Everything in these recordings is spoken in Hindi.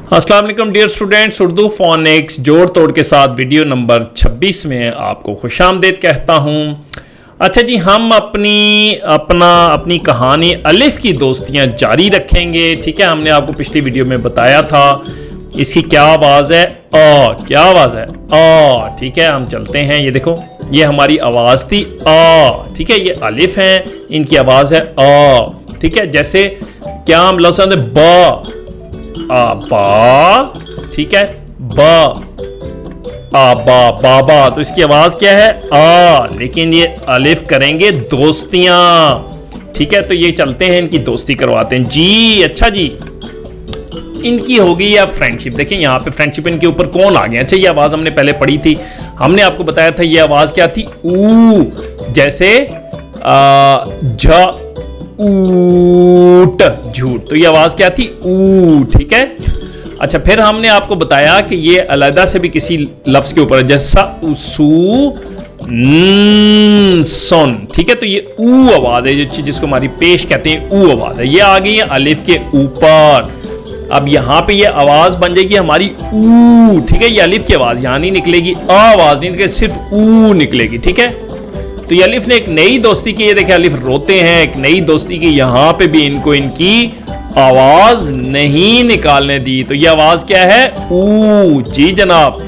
अस्सलाम वालेकुम डियर स्टूडेंट्स, उर्दू फोनिक्स जोड़ तोड़ के साथ वीडियो नंबर 26 में आपको खुशामदीद कहता हूँ। अच्छा जी, हम अपनी कहानी अलिफ की दोस्तियाँ जारी रखेंगे। ठीक है, हमने आपको पिछली वीडियो में बताया था इसकी क्या आवाज़ है, आ। क्या आवाज़ है? आ। ठीक है, हम चलते हैं। ये देखो, ये हमारी आवाज़ थी आ। ठीक है, ये अलिफ हैं, इनकी आवाज़ है आ। ठीक है, जैसे क्या हम लफ्ज़ है बा, आ बा। ठीक है, बा, आ बा, बाबा। तो इसकी आवाज क्या है? आ। लेकिन ये अलिफ करेंगे दोस्तियां। ठीक है, तो ये चलते हैं, इनकी दोस्ती करवाते हैं जी। अच्छा जी, इनकी होगी या फ्रेंडशिप। देखिए यहाँ पे फ्रेंडशिप, इनके ऊपर कौन आ गया। अच्छा, ये आवाज हमने पहले पढ़ी थी, हमने आपको बताया था ये आवाज क्या थी? ऊ। जैसे झ ऊट, झूठ। तो ये आवाज क्या थी? ऊ। ठीक है, अच्छा, फिर हमने आपको बताया कि ये अलग से भी किसी लफ्ज के ऊपर, जैसा उसू सुन। ठीक है, तो ये ऊ आवाज है, जिसको हमारी पेश कहते हैं, ऊ आवाज है। ये आ गई है अलिफ के ऊपर। अब यहां पे ये आवाज बन जाएगी हमारी ऊ। ठीक है, ये अलिफ की आवाज यहां नहीं निकलेगी, आवाज नहीं निकलेगी, सिर्फ ऊ निकलेगी। ठीक है, तो ये अलिफ ने एक नई दोस्ती की। ये देखिए, अलिफ रोते हैं, एक नई दोस्ती की। यहां पे भी इनको इनकी आवाज नहीं निकालने दी। तो ये आवाज क्या है? ऊ। जी जनाब,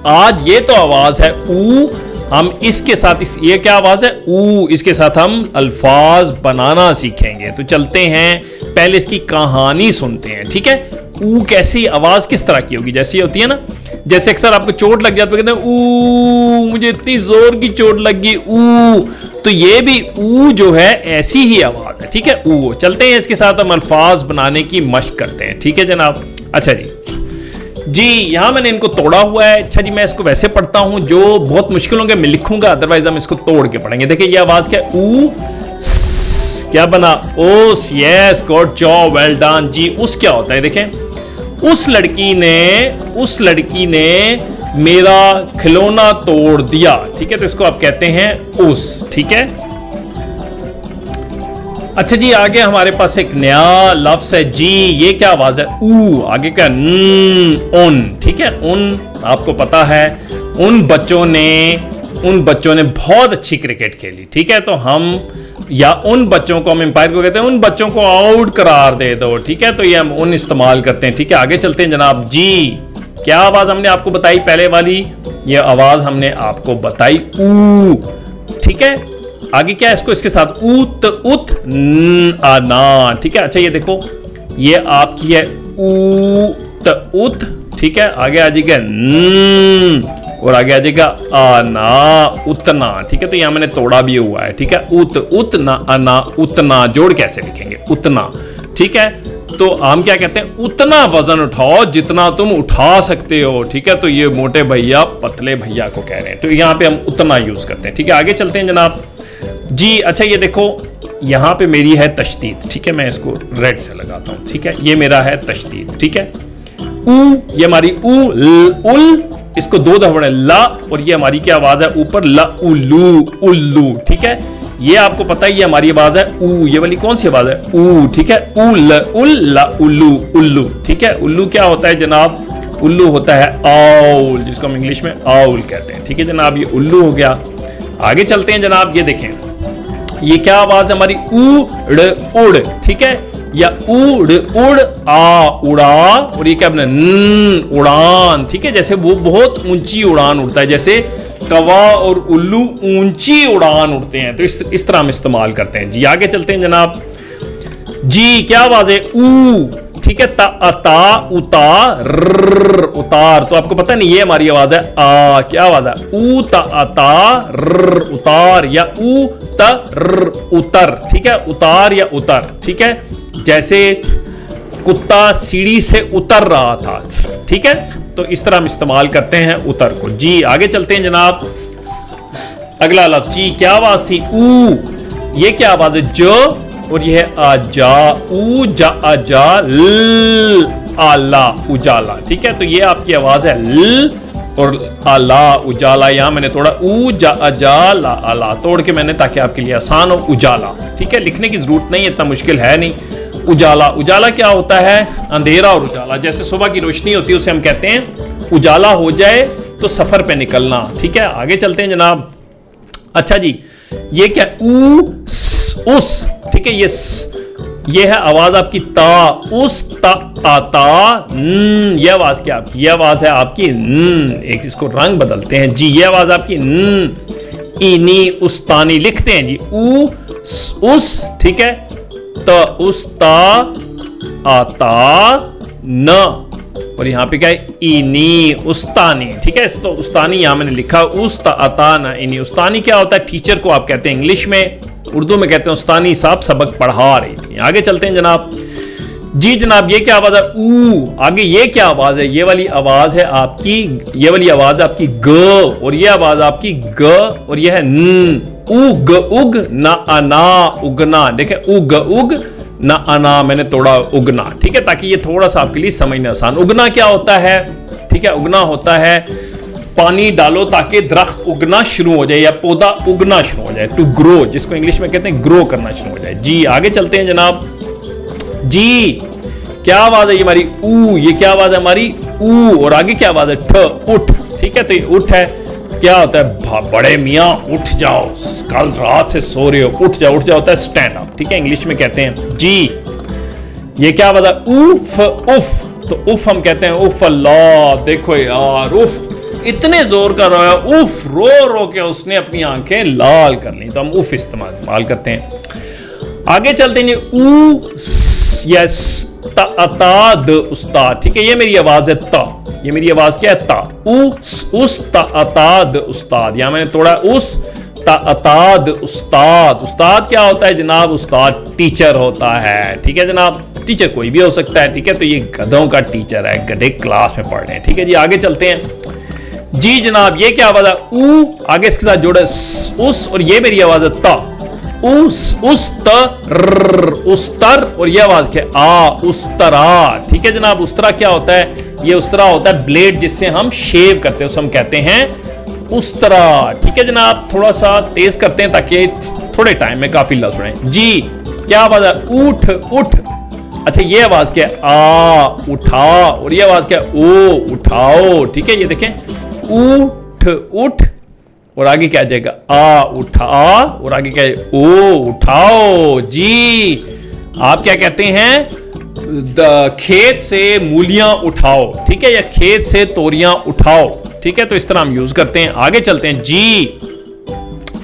आज ये तो आवाज है ऊ। हम इसके साथ ये क्या आवाज है? ऊ। इसके साथ हम अल्फाज बनाना सीखेंगे। तो चलते हैं, पहले इसकी कहानी सुनते हैं। ठीक है, ऊ कैसी आवाज किस तरह की होगी? जैसी होती है ना, जैसे अक्सर आपको चोट लग जाती है, कहते हैं ऊ, मुझे इतनी जोर की चोट लगी, ऊ। तो ये भी ऊ जो है ऐसी ही आवाज है। ठीक है, ऊ। चलते हैं, इसके साथ हम अल्फाज बनाने की मशक करते हैं। ठीक है जनाब। अच्छा जी, यहां मैंने इनको तोड़ा हुआ है। अच्छा जी, मैं इसको वैसे पढ़ता हूं, जो बहुत मुश्किलों के मैं लिखूंगा, अदरवाइज हम इसको तोड़ के पढ़ेंगे। देखिए, ये आवाज क्या है? ऊ। क्या बना? ओस। Yes, good job, well done जी। उस क्या होता है? देखें, उस लड़की ने मेरा खिलौना तोड़ दिया। ठीक है, तो इसको आप कहते हैं उस। ठीक है, अच्छा जी, आगे हमारे पास एक नया लफ्ज है जी। ये क्या आवाज है? ऊ। आगे क्या? उन। ठीक है, उन आपको पता है, उन बच्चों ने बहुत अच्छी क्रिकेट खेली। ठीक है, तो हम या उन बच्चों को, हम एम्पायर को कहते हैं, उन बच्चों को आउट करार दे दो। ठीक है, तो ये हम उन इस्तेमाल करते हैं। ठीक है, आगे चलते हैं जनाब जी। क्या आवाज हमने आपको बताई? पहले वाली ये आवाज हमने आपको बताई ऊ। ठीक है, आगे क्या है? इसको इसके साथ उत, उत, आना। ठीक है, अच्छा, ये देखो, ये आपकी है उत, उत। ठीक है, आगे आ जाएगा और आगे आ जाएगा आना, उतना। ठीक है, तो यहां मैंने तोड़ा भी हुआ है। ठीक है, उत, उतना, आना, उतना। जोड़ कैसे लिखेंगे? उतना। ठीक है, तो हम क्या कहते हैं? उतना वजन उठाओ जितना तुम उठा सकते हो। ठीक है, तो ये मोटे भैया पतले भैया को कह रहे हैं, तो यहां पे हम उतना यूज करते हैं। ठीक है, आगे चलते हैं जनाब जी। अच्छा, ये देखो, यहां पे मेरी है तशदीद। ठीक है, मैं इसको रेड से लगाता हूं। ठीक है, ये मेरा है तशदीद। ठीक है, ऊ, ये हमारी ऊ, उल, इसको दो दफा ला, और ये हमारी क्या आवाज है? ऊपर ला, उल्लू, उल्लू। ठीक है, ये आपको पता है, ये हमारी आवाज है ऊ। ये वाली कौन सी आवाज है? ऊ। ठीक है, उल, उल, ला, उल्लू, उल्लू। ठीक है, उल्लू क्या होता है जनाब? उल्लू होता है आउल, जिसको हम इंग्लिश में आउल कहते हैं। ठीक है जनाब, ये उल्लू हो गया। आगे चलते हैं जनाब, ये देखें, ये क्या आवाज है हमारी? उड़, उड़। ठीक है, या उड़, उड़, आ, उड़ा, और ये क्या बना? उड़ान। ठीक है, जैसे वो बहुत ऊंची उड़ान उड़ता है, जैसे कवा और उल्लू ऊंची उड़ान उड़ते हैं, तो इस तरह हम इस्तेमाल करते हैं जी। आगे चलते हैं जनाब जी। क्या आवाज है? ऊ। ठीक है, ता, अता, उतार, उतार। तो आपको पता नहीं, ये हमारी आवाज है आ। क्या आवाज है? ऊ, ता, अता, उतार, या ऊ, तर, उतर। ठीक है, उतार या उतर। ठीक है, जैसे कुत्ता सीढ़ी से उतर रहा था। ठीक है, तो इस तरह हम इस्तेमाल करते हैं उतर को जी। आगे चलते हैं जनाब, अगला लफ्ज जी। क्या आवाज थी? ऊ। ये क्या आवाज है? जो, और ये है आजा, ऊ, जा, आजा, ल, आला, उजाला। ठीक है, तो ये आपकी आवाज है ल और आला, उजाला। यहां मैंने थोड़ा ऊ, जा, आजा, ला, आला तोड़ के मैंने, ताकि आपके लिए आसान हो, उजाला। ठीक है, लिखने की जरूरत नहीं, इतना मुश्किल है नहीं। उजाला। उजाला क्या होता है? अंधेरा और उजाला। जैसे सुबह की रोशनी होती है उसे हम कहते हैं उजाला हो जाए तो सफर पे निकलना। ठीक है, आगे चलते हैं जनाब। अच्छा जी, ये क्या? उस। ठीक है, ये है आवाज आपकी ता। उस ता। ये आवाज क्या आपकी? ये आवाज है आपकी एक, इसको रंग बदलते हैं जी। ये आवाज आपकी इनी उस्तानी लिखते हैं जी। उस। ठीक है, त उस ता आता न, और यहाँ पे क्या है? इनी उस्तानी। ठीक है, तो उस्तानी यहाँ मैंने लिखा उस ता आता न इनी। उस्तानी क्या होता है? टीचर को आप कहते हैं इंग्लिश में, उर्दू में कहते हैं उस्तानी साहब सबक पढ़ा रही थी। आगे चलते हैं जनाब जी। जनाब ये क्या आवाज है? आगे ये क्या आवाज है? ये वाली आवाज है आपकी, ये वाली आवाज आपकी ग, और ये आवाज आपकी ग, और ये है न। उग ना अना उगना। देखें, उग ना अना मैंने तोड़ा उगना। ठीक है, ताकि ये थोड़ा सा आपके लिए समझना आसान। उगना क्या होता है? ठीक है, उगना होता है पानी डालो ताकि दरख्त उगना शुरू हो जाए या पौधा उगना शुरू हो जाए, टू ग्रो, जिसको इंग्लिश में कहते हैं ग्रो करना शुरू हो जाए जी। आगे चलते हैं जनाब जी। क्या आवाज है ये हमारी? ये क्या आवाज है हमारी? और आगे क्या आवाज है? ठ, उठ। ठीक है, तो ये उठ है। क्या होता है? बड़े मियाँ उठ जाओ, कल रात से सो रहे हो, उठ जाओ। उठ जाओ होता है स्टैंड अप। ठीक है, इंग्लिश में कहते हैं जी। ये क्या आवाज है? उफ। तो उफ हम कहते हैं उफ अल्लाह, देखो यार उफ, इतने जोर कर रहा है उफ, रो के उसने अपनी आंखें लाल कर ली, तो हम उफ इस्तेमाल करते हैं। आगे चलते हैं यस, ताद उस्ताद। ठीक है, ये मेरी आवाज है ता। ये मेरी आवाज क्या है? ता। उस ताद उस्ताद। यहां मैंने तोड़ा उस ताद उस्ताद। उस्ताद क्या होता है जनाब? उस्ताद टीचर होता है। ठीक है जनाब, टीचर कोई भी हो सकता है। ठीक है, तो ये गधों का टीचर है, गधे क्लास में पढ़ रहे हैं। ठीक है जी, आगे चलते हैं जी जनाब। ये क्या आवाज है? आगे इसके साथ जोड़े उस, और ये मेरी आवाज है ता। उस्तर, और ये आवाज क्या? उस्तरा। ठीक है जनाब, उस्तरा क्या होता है? ये उस्तरा होता है ब्लेड जिससे हम शेव करते हैं, उसे हम कहते हैं उस्तरा। ठीक है जनाब, थोड़ा सा तेज करते हैं ताकि थोड़े टाइम में काफी लफ्ज सुने जी। क्या आवाज है? उठ। अच्छा, ये आवाज क्या है? आ उठा, और ये आवाज क्या है? ओ उठाओ। ठीक है, ये देखें, उठ, और आगे क्या आ जाएगा? आ उठा, और आगे क्या है? ओ उठाओ जी। आप क्या कहते हैं? खेत से मूलियां उठाओ। ठीक है, या खेत से तोरियां उठाओ। ठीक है, तो इस तरह हम यूज करते हैं। आगे चलते हैं जी।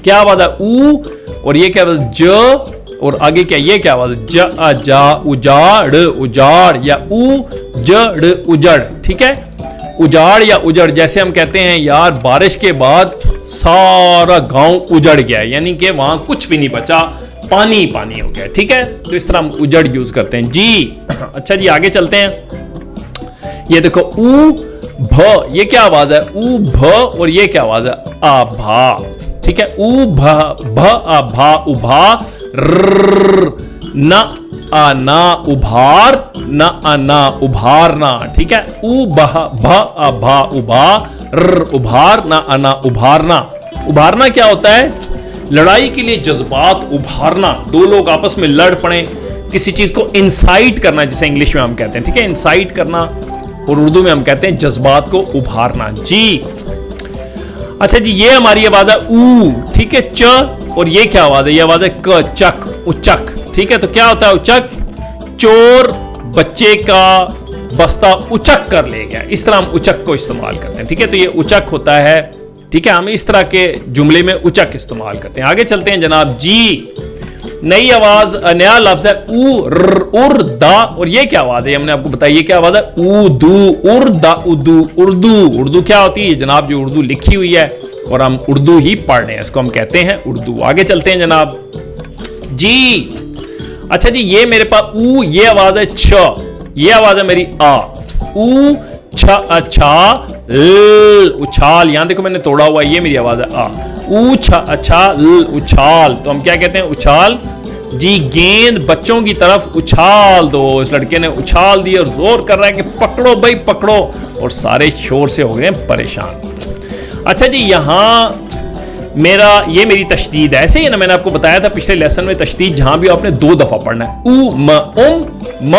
क्या आवाज है? और ये क्या आवाज? ज, और आगे क्या? ये क्या आवाज? जा उजाड़, या जड़ उजड़। ठीक है, उजाड़ या उजड़, जैसे हम कहते हैं यार बारिश के बाद सारा गांव उजड़ गया, यानी कि वहां कुछ भी नहीं बचा, पानी हो गया। ठीक है, तो इस तरह हम उजड़ यूज करते हैं जी। अच्छा जी, आगे चलते हैं। ये देखो भ, ये क्या आवाज है? भ, और ये क्या आवाज है? आभा। ठीक है, भ आभा, उभा, न आना उभार, न आना उभारना। ठीक है, भ आभा उभा, उभार, न आना उभारना। उभारना क्या होता है? लड़ाई के लिए जज्बात उभारना। दो लोग आपस में लड़ पड़े, किसी चीज को इंसाइट करना, जिसे इंग्लिश में हम कहते हैं। ठीक है, इंसाइट करना, और उर्दू में हम कहते हैं जज्बात को उभारना जी। अच्छा जी, ये हमारी आवाज है ऊ। ठीक है, च, और ये क्या आवाज है? ये आवाज है क, चक, उचक। ठीक है, तो क्या होता है उचक? चोर बच्चे का बस्ता उचक कर ले गया, इस तरह हम उचक को इस्तेमाल करते हैं। ठीक है, तो ये उचक होता है। ठीक है, हम इस तरह के जुमले में उचक इस्तेमाल करते हैं। आगे चलते हैं जनाब जी। नई आवाज, नया लफ्ज है उर्दा, और ये क्या आवाज है? हमने आपको बताया, ये क्या आवाज है? उर्दू, उर्दा, उर्दू। उर्दू क्या होती है जनाब? जो उर्दू लिखी हुई है और हम उर्दू ही पढ़ रहे हैं, इसको हम कहते हैं उर्दू। आगे चलते हैं जनाब जी। अच्छा जी, ये मेरे पास ये आवाज है छ, ये आवाज है मेरी आ। अच्छा, उछाल। यहां देखो मैंने तोड़ा हुआ, ये मेरी आवाज है आ। अच्छा, उछाल। तो हम क्या कहते हैं? उछाल जी। गेंद बच्चों की तरफ उछाल दो। इस लड़के ने उछाल दी और जोर कर रहा है कि पकड़ो भाई पकड़ो, और सारे शोर से हो गए परेशान। अच्छा जी, मेरा ये मेरी तशदीद है। ऐसे ही ना मैंने आपको बताया था पिछले लेसन में, तशदीद जहां भी आपने 2 दफा पढ़ना है। उ म उम म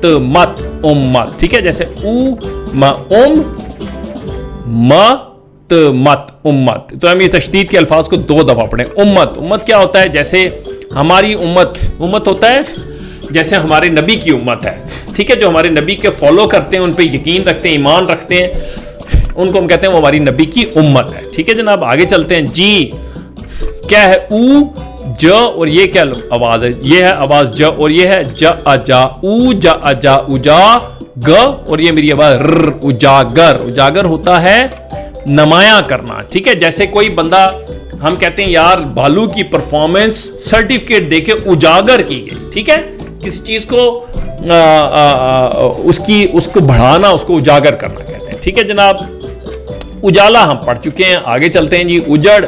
त मत उम्मत, ठीक है। जैसे उ म उम म त मत उम्मत, तो हम ये तशदीद के अल्फाज को 2 दफा पढ़ें। उम्मत, उम्मत क्या होता है? जैसे हमारी उम्मत होता है जैसे हमारे नबी की उम्मत है, ठीक है। जो हमारे नबी के फॉलो करते हैं, उन पे यकीन रखते हैं, ईमान रखते हैं, उनको हम कहते हैं वो हमारी नबी की उम्मत है, ठीक है जनाब। आगे चलते हैं जी। क्या है? ऊ ज और ये क्या आवाज है? ये है आवाज ज और ये है ज अजा। ऊ ज अजा उजा ग और ये मेरी आवाज र उजागर। उजागर होता है नमाया करना, ठीक है। जैसे कोई बंदा, हम कहते हैं यार बालू की परफॉर्मेंस सर्टिफिकेट देके उजागर की गई, ठीक है। किसी चीज को उसको बढ़ाना, उसको उजागर करना कहते हैं, ठीक है जनाब। उजाला हम पढ़ चुके हैं। आगे चलते हैं जी। उजड़,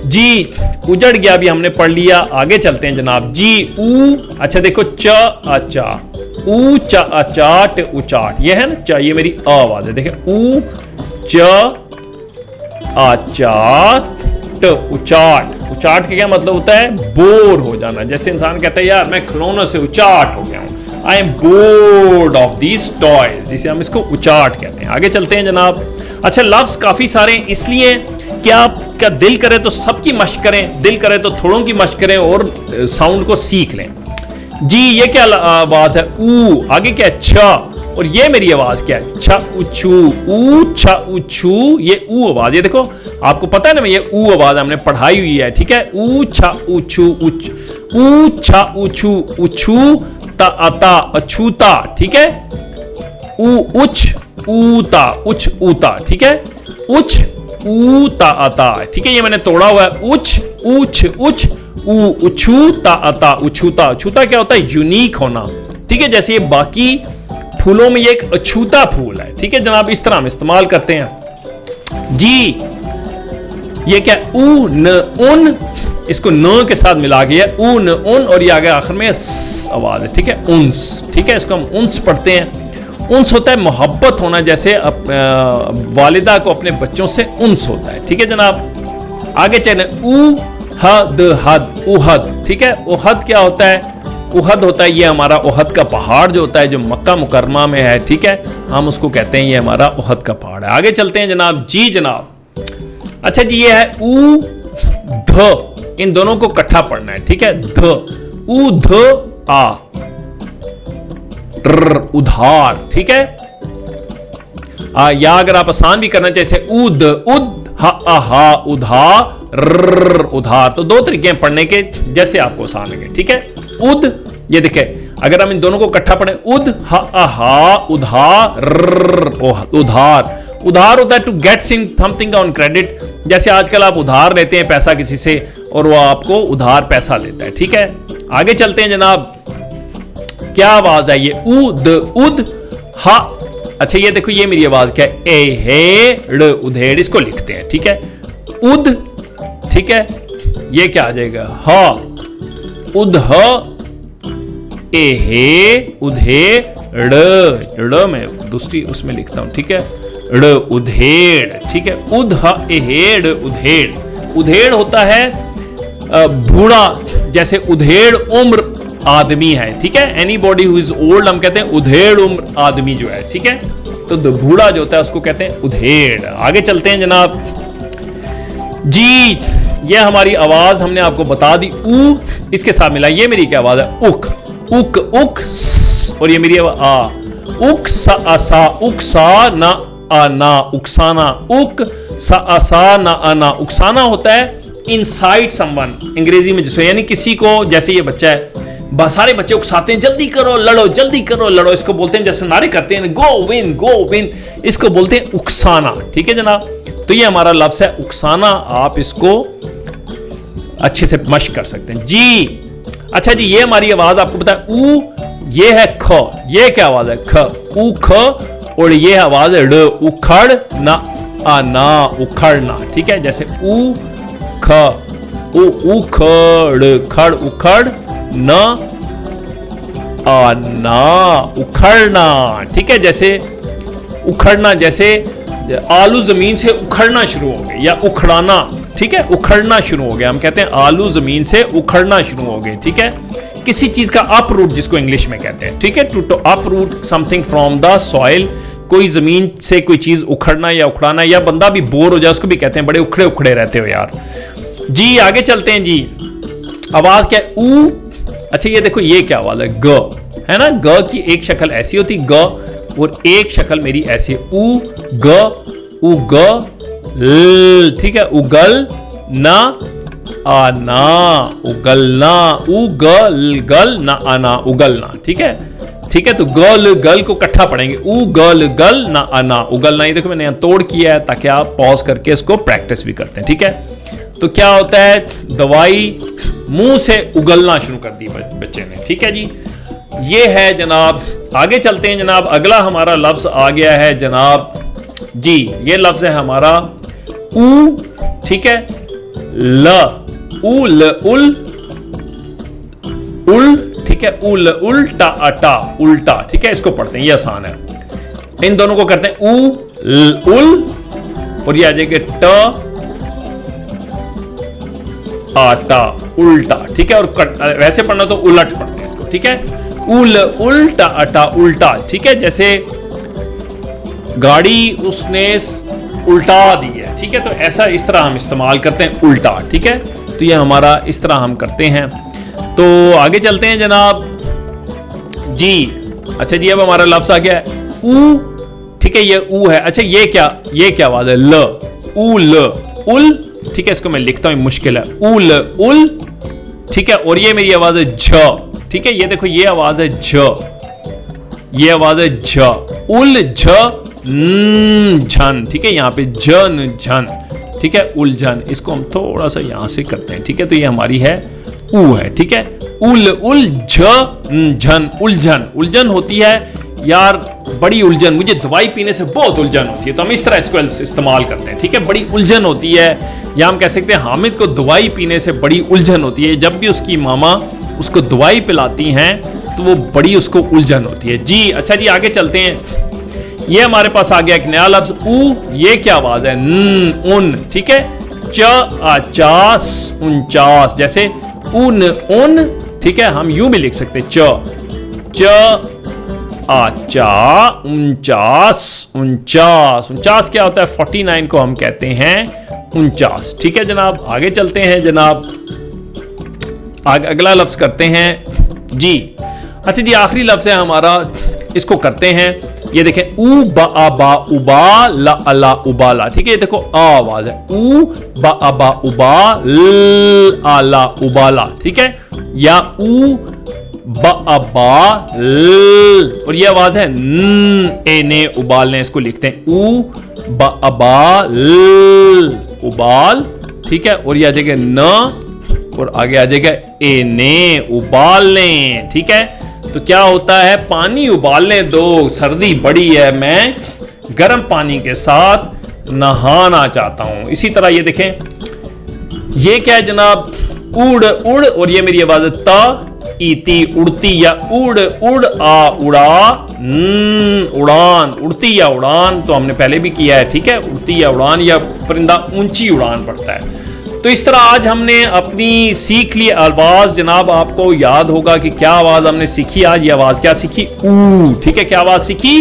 जी उजड़ गया भी हमने पढ़ लिया। आगे चलते हैं जनाब जी। ऊ, अच्छा देखो च अचा, ऊ च अचाट उचाट, ये है ना च, ये मेरी अ आवाज है। देखिए ऊ च अचाट उचाट। उचाट का क्या मतलब होता है? बोर हो जाना। जैसे इंसान कहता है यार मैं खिलौनों से उचाट हो गया हूं, I am board of these toys, जिसे हम इसको उचाट कहते हैं। आगे चलते हैं जनाब। अच्छा लफ्ज काफी सारे, इसलिए कि आपका दिल करे तो सबकी मश्क करें, दिल करे तो थोड़ों की मश्क करें और साउंड को सीख लें। जी ये क्या आवाज है? ऊ। आगे क्या है? छ और ये मेरी आवाज क्या है? छ उछू। ऊ छ उछू, ये ऊ आवाज। ये देखो आपको पता है ना, ये ऊ आवाज हमने पढ़ाई हुई है, ठीक है। ऊ छ उछू उच, ऊ छ उछू उछू ता अता अछूता, ठीक है। ऊ उच ऊता, उच ऊता, ठीक है। उच ऊता अता, ठीक है। ये मैंने तोड़ा हुआ है। उच उच उच ऊ उछू ता अता उछूता। अछूता क्या होता है? यूनिक होना, ठीक है। जैसे ये बाकी फूलों में ये एक अछूता फूल है, ठीक है जनाब। इस तरह हम इस्तेमाल करते हैं जी। ये क्या? ऊ न उन, इसको न के साथ मिला गया ऊ न उन और ये आगे आखिर में आवाज है, ठीक है। उन्स, ठीक है। इसको हम उन्स पढ़ते हैं। उन्स होता है मोहब्बत होना, जैसे वालिदा को अपने बच्चों से उन्स होता है, ठीक है जनाब। आगे चले। ऊ हद हद उहद, ठीक है। उहद क्या होता है? उहद होता है ये हमारा उहद का पहाड़ जो होता है, जो मक्का मुकरमा में है, ठीक है। हम उसको कहते हैं ये हमारा उहद का पहाड़ है। आगे चलते हैं जनाब जी। जनाब अच्छा जी ये है ऊ ध, इन दोनों को इकट्ठा पढ़ना है, ठीक है। ध ऊ ध आ उधार, ठीक है। या अगर आप आसान भी करना जैसे उद उद हा उधार उधार, तो 2 तरीके हैं पढ़ने के, जैसे आपको आसान लगे, ठीक है। उद, ये देखे अगर हम इन दोनों को इकट्ठा पढ़े, उद हा उधार उधार। उधार होता है to get something on credit. जैसे आजकल आप उधार लेते हैं पैसा किसी से और वो आपको उधार पैसा देता है, ठीक है। आगे चलते हैं जनाब। क्या आवाज है ये? उद उद हा। अच्छा ये देखो ये मेरी आवाज क्या है? ए हे ड़ उधेड़, इसको लिखते हैं, ठीक है। उद, ठीक है। ये क्या आ जाएगा? हा उद ह ए हे उधे ड़ मैं दूसरी उसमें लिखता हूं, ठीक है। ड़ उधेड़, ठीक है। उद ह ए हे ड़ उधेड़। उधेड़ होता है बूढ़ा, जैसे उधेड़ उम्र आदमी है, ठीक है। Any body who is old हम कहते हैं उधेड़ उम्र आदमी जो है, ठीक है। तो बूढ़ा जो होता है उसको कहते हैं उधेड़। आगे चलते हैं जनाब जी। ये हमारी आवाज हमने आपको बता दी। ऊ इसके साथ मिला, ये मेरी क्या आवाज है? उक उक उक और ये मेरी आवाज आ। उक सा उक सा ना आना उकसाना। उक सा ना आना उकसाना होता है इनसाइड समवन, अंग्रेजी में जिसको, यानी किसी को, जैसे ये बच्चा है, सारे बच्चे उकसाते हैं जल्दी करो लड़ो जल्दी करो लड़ो, इसको बोलते हैं, जैसे नारे करते हैं गो विन, इसको बोलते हैं उकसाना, ठीक है जनाब। तो ये हमारा लफ्ज है उकसाना, आप इसको अच्छे से मश्क कर सकते हैं जी। अच्छा जी ये हमारी आवाज आपको पता है ऊ, ये है ख, ये क्या आवाज है? ख ऊ ख और ये आवाज है ड़, उखड़ ना आना उखड़ना, ठीक है। जैसे ऊ ख उखड़ खड़ उखड़ न आना उखड़ना, ठीक है। जैसे उखड़ना, जैसे आलू जमीन से उखड़ना शुरू हो गए, या उखड़ाना, ठीक है, उखड़ना शुरू हो गया। हम कहते हैं आलू जमीन से उखड़ना शुरू हो गए, ठीक है, किसी चीज का अपरूट जिसको इंग्लिश में कहते हैं, ठीक है, to uproot something from the soil, कोई जमीन से कोई चीज उखड़ना या उखड़ाना, या बंदा भी बोर हो जाए उसको भी कहते हैं बड़े उखड़े उखड़े रहते हो यार। जी आगे चलते हैं जी, आवाज क्या है, ऊ। अच्छा ये देखो ये क्या आवाज है, ग है ना, ग की एक शक्ल ऐसी होती ग, और एक शक्ल मेरी ऐसी, ऊ ग उ ग ल, ठीक है, उगल ना आना, उगलना, उगल गल ना आना, उगलना, ठीक है, ठीक है। तो गल गल को इकट्ठा पढ़ेंगे, उगल गल ना आना, उगलना। ये देखो मैंने यहां तोड़ किया है ताकि आप पॉज करके इसको प्रैक्टिस भी करते हैं, ठीक है। तो क्या होता है, दवाई मुंह से उगलना शुरू कर दी बच्चे ने, ठीक है जी। ये है जनाब, आगे चलते हैं जनाब, अगला हमारा लफ्ज आ गया है जनाब जी, ये लफ्ज है हमारा ऊ, ठीक है, ल, उल उल उल, ठीक है, उल उल्टा अटा उल्टा, ठीक है, इसको पढ़ते हैं, ये आसान है। इन दोनों को करते हैं ऊ उल, और ये आ जाएगा ट आटा उल्टा, ठीक है, और वैसे पढ़ना तो उलट पढ़ते हैं इसको, ठीक है, उल उल्टा अटा उल्टा, ठीक है, जैसे गाड़ी उसने उल्टा दी है, ठीक है, तो ऐसा इस तरह हम इस्तेमाल करते हैं उल्टा, ठीक है। तो ये हमारा इस तरह हम करते हैं। तो आगे चलते हैं जनाब जी। अच्छा जी अब हमारा लफ्ज आ गया है ऊ, ठीक है, ये ऊ है। अच्छा ये क्या आवाज है, ल, उल उल, ठीक है, इसको मैं लिखता हूं मुश्किल है, उल उल, ठीक है, और ये मेरी आवाज है झ, ठीक है, ये देखो ये आवाज है झ, ये आवाज है झ, उल झ झन, ठीक है, यहाँ पे जन झन, ठीक है, उलझन। इसको हम थोड़ा सा यहां से करते हैं, ठीक है, तो ये हमारी है ऊ है, ठीक है, उल उल झन, उलझन। उलझन होती है यार, बड़ी उलझन, मुझे दवाई पीने से बहुत उलझन होती है, तो हम इस तरह इसको इस्तेमाल करते हैं, ठीक है, बड़ी उलझन होती है, या हम कह सकते हैं हामिद को दवाई पीने से बड़ी उलझन होती है। जब भी उसकी मामा उसको दवाई पिलाती हैं तो वो बड़ी उसको उलझन होती है जी। अच्छा जी आगे चलते हैं, ये हमारे पास आ गया एक नया लफ्ज ऊ, ये क्या आवाज है, न उन, ठीक है, च आचास उनचास, जैसे उन उन, ठीक है, हम यूं भी लिख सकते च आचा उनचास उनचास। उनचास क्या होता है, 49 को हम कहते हैं 49, ठीक है जनाब। आगे चलते हैं जनाब, अगला लफ्ज करते हैं जी। अच्छा जी आखिरी लफ्ज है हमारा, इसको करते हैं, ये देखें ऊ बा बा उबा ला अला उबाला, ठीक है, ये देखो आ आवाज है, ऊ बा बा उबा ल आला उबाला, ठीक है, या ऊ बा बा ल, और ये आवाज है न ए ने उबालने, इसको लिखते हैं ऊ बा बा ल उबाल, ठीक है, और ये आ जाएगा न, और आगे आ जाएगा ए ने उबालने, ठीक है। तो क्या होता है, पानी उबालने दो, सर्दी बड़ी है, मैं गर्म पानी के साथ नहाना चाहता हूं। इसी तरह ये देखें, ये क्या है जनाब, उड़ उड़, और ये मेरी आवाज है ता इती उड़ती, या उड़ उड़ आ उड़ा उड़ान, उड़ती या उड़ान तो हमने पहले भी किया है, ठीक है, उड़ती या उड़ान, या परिंदा ऊंची उड़ान पड़ता है। तो इस तरह आज हमने अपनी सीख ली आवाज। जनाब आपको याद होगा कि क्या आवाज हमने सीखी आज, ये आवाज क्या सीखी, ऊ, ठीक है, क्या आवाज सीखी,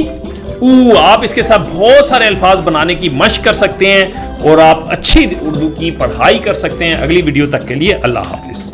ऊ। आप इसके साथ बहुत सारे अल्फाज बनाने की मशक कर सकते हैं और आप अच्छी उर्दू की पढ़ाई कर सकते हैं। अगली वीडियो तक के लिए अल्लाह हाफिज।